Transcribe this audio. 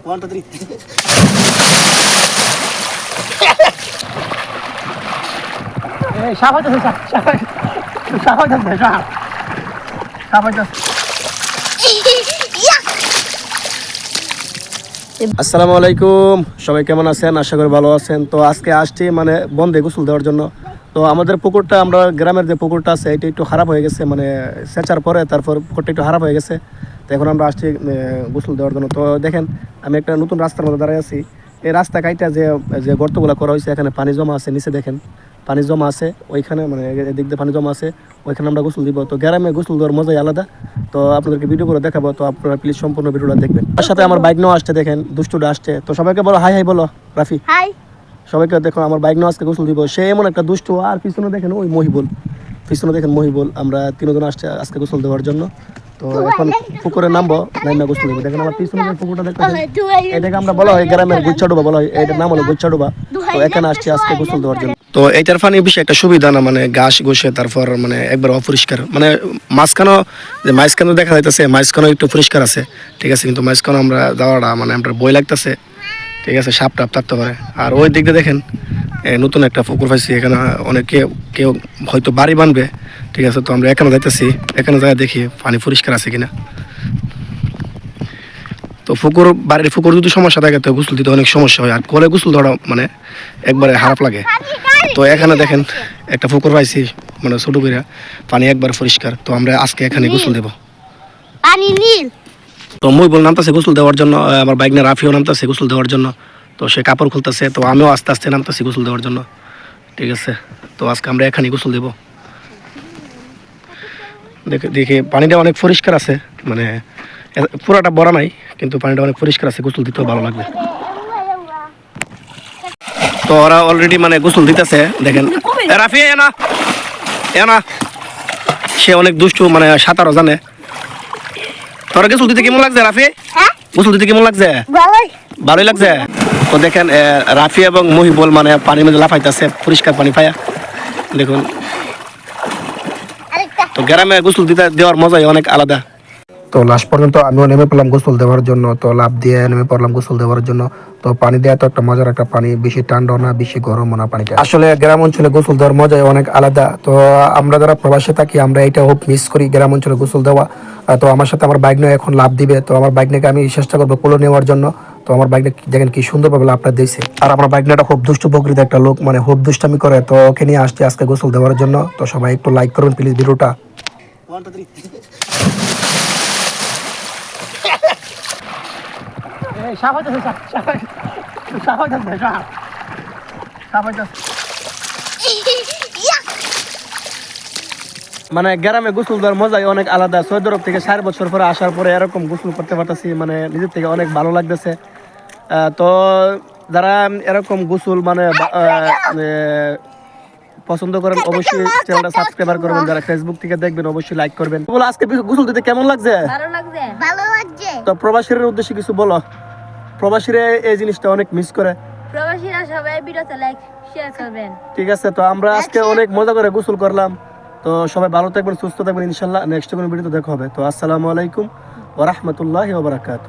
1 2 3 এই সাবাইতেছে সাবাইতেছে আসসালামু আলাইকুম, সবাই কেমন আছেন? আশা করি ভালো আছেন। তো আজকে আসছি মানে বন্ধে গোসল দেওয়ার জন্য। তো আমাদের পুকুরটা, আমরা গ্রামের যে পুকুরটা আছে এটা একটু খারাপ হয়ে গেছে, মানে সেচার পরে তারপর পুকুরটা একটু খারাপ হয়ে গেছে। তো এখন আমরা আসছি গোসল দেওয়ার জন্য। তো দেখেন, আমি একটা নতুন রাস্তার মধ্যে দাঁড়িয়ে আছি। এই রাস্তা কাইটা যে যে গর্তগুলো করা হয়েছে, এখানে পানি জমা আছে, নিচে দেখেন পানি জমা আছে, ওইখানে মানে এদিক দিয়ে পানি জমা আছে, ওইখানে আমরা গোসল দিব। তো গ্রামে গোসল দেওয়ার মজাই আলাদা। তো আপনাদেরকে ভিডিও করে দেখাবো, তো আপনারা প্লিজ সম্পূর্ণ ভিডিওটা দেখবেন। তার সাথে আমার বাইক নিয়েও আসছে, দেখেন দুষ্টুটা আসছে। তো সবাইকে বলো হাই হাই, বলো রাফি হাই। সবাইকে দেখো, আমার বাইক নিয়েও আজকে গোসল দিব। সে এমন একটা দুষ্টু। আর পিছনে দেখেন ওই মহিবুল, পিছনে দেখেন মহিবুল। আমরা তিনজন আসছে আজকে গোসল দেওয়ার জন্য। তো এখন পুকুরে নামবো, নাইমা গোসল দেবো। দেখেন আমার পিছনে যে পুকুরটা দেখতেছেন, এটাকে আমরা বলা হয় গ্রামের গুচ্ছাডুবা বলা হয়, এটার নাম হলো গুচ্ছাডুবা। তো এখানে আসছি আজকে গোসল দেওয়ার জন্য। তো এইটার পানি বেশি একটা সুবিধা না, মানে ঘাস ঘষে তারপর মানে একবার অপরিষ্কার, মানে মাঝখানে দেখা যাইতেছে মাঝখানেও একটু পরিষ্কার আছে, ঠিক আছে, কিন্তু মাঝখানে আমরা যাওয়াটা মানে আমরা বই লাগতেছে, ঠিক আছে, সাপ টাপ থাকতে পারে। আর ওই দিক দিয়ে দেখেন নতুন একটা পুকুর পাইছি, এখানে অনেকে কেউ হয়তো বাড়ি বানবে, ঠিক আছে। তো আমরা এখানে যাইতেছি, এখানে যাই দেখি পানি পরিষ্কার আছে কিনা। তো বাড়ির পুকুর যদি সমস্যা থাকে তো গোসল দিতে অনেক সমস্যা হয়, আর কলে গোসল দেওয়া মানে একবারে খারাপ লাগে। তো এখানে দেখেন একটা পুকুর পাইছি, মানে ছোট করে পানি একবার পরিষ্কার। তো আমরা আজকে এখানে গোসল দেবো। তো মই বল নামতেছে গোসল দেওয়ার জন্য, আমার বাইক না রাফিও নামতেছে গোসল দেওয়ার জন্য। তো সে কাপড় খুলতেছে, তো আমিও আস্তে আস্তে নামতেছি গোসল দেওয়ার জন্য, ঠিক আছে। তো আজকে আমরা এখানে গোসল দেবো। দেখে পানিটা অনেক পরিষ্কার আছে, মানে পুরাটা বড় নাই, কিন্তু পানিটা অনেক পরিষ্কার আছে, গোসল দিতেও ভালো লাগবে। তো ওরা অলরেডি মানে গোসল দিতেছে, দেখেন রাফি এনা সে অনেক দুষ্টু, মানে সাঁতারও জানে। তোরা গোসল দিতে কেমন লাগছে রাফি? গোসল দিতে কেমন লাগছে? ভালোই লাগছে। তো দেখেন রাফি এবং মহিবুল মানে পানির মধ্যে লাফাইতেছে, পরিষ্কার পানি পায়া দেখুন। তো গ্রামে গোসল দেওয়ার মজাই অনেক আলাদা। তো লাস্ট পর্যন্ত আমিও নেমে পড়লাম গোসল দেওয়ার জন্য। তো লাফ দিয়ে নেমে পড়লাম গোসল দেওয়ার জন্য। তো পানি দেওয়া তো একটা মজার একটা পানি, বেশি ঠান্ডাও না বেশি গরমও না পানিটা। আসলে গ্রাম অঞ্চলে গোসল দেওয়ার মজাই অনেক আলাদা। তো আমরা যারা প্রবাসে থাকি আমরা এটা খুব মিস করি, গ্রাম অঞ্চলে গোসল দেওয়া। তো আমার সাথে আমার বাইক নিয়ে এখন লাভ দিবে। তো আমার বাইক নিয়ে আমি চেষ্টা করবো কোলে নেওয়ার জন্য। তো আমার বাইক দেখেন কি সুন্দরভাবে লাভটা দিয়েছে। আর আমার বাইক নিয়ে খুব দুষ্ট প্রকৃতির একটা লোক, মানে খুব দুষ্টামি করে। তো ওকে নিয়ে আসছি আজকে গোসল দেওয়ার জন্য। তো সবাই একটু লাইক করবেন প্লিজ ভিডিওটা। 1 2 3 মানে গ্রামে গোসল দেওয়ার মজাই অনেক আলাদা। সৌদি আরব থেকে 4 বছর পরে আসার পরে এরকম গোসল করতে পারতেছি, মানে নিজের থেকে অনেক ভালো লাগতেছে। তো যারা এরকম গোসল মানে পছন্দ করেন অবশ্যই চ্যানেলটা সাবস্ক্রাইব করবেন, যারা ফেসবুক থেকে দেখবেন অবশ্যই লাইক করবেন। বলো আজকে গোসল দিতে কেমন লাগছে? ভালো লাগছে। তো প্রবাসীদের উদ্দেশ্যে কিছু বলো। প্রবাসীরা এই জিনিসটা অনেক মিস করে। প্রবাসীরা সবাই ভিডিওতে লাইক শেয়ার করবেন, ঠিক আছে। তো আমরা আজকে অনেক মজা করে গোসল করলাম। তো সবাই ভালো থাকবেন, সুস্থ থাকবেন, ইনশাল্লাহ নেক্সট কোনো ভিডিওতে দেখা হবে। তো আসসালামু আলাইকুম ওয়া রাহমাতুল্লাহি ওয়া বারাকাতুহু।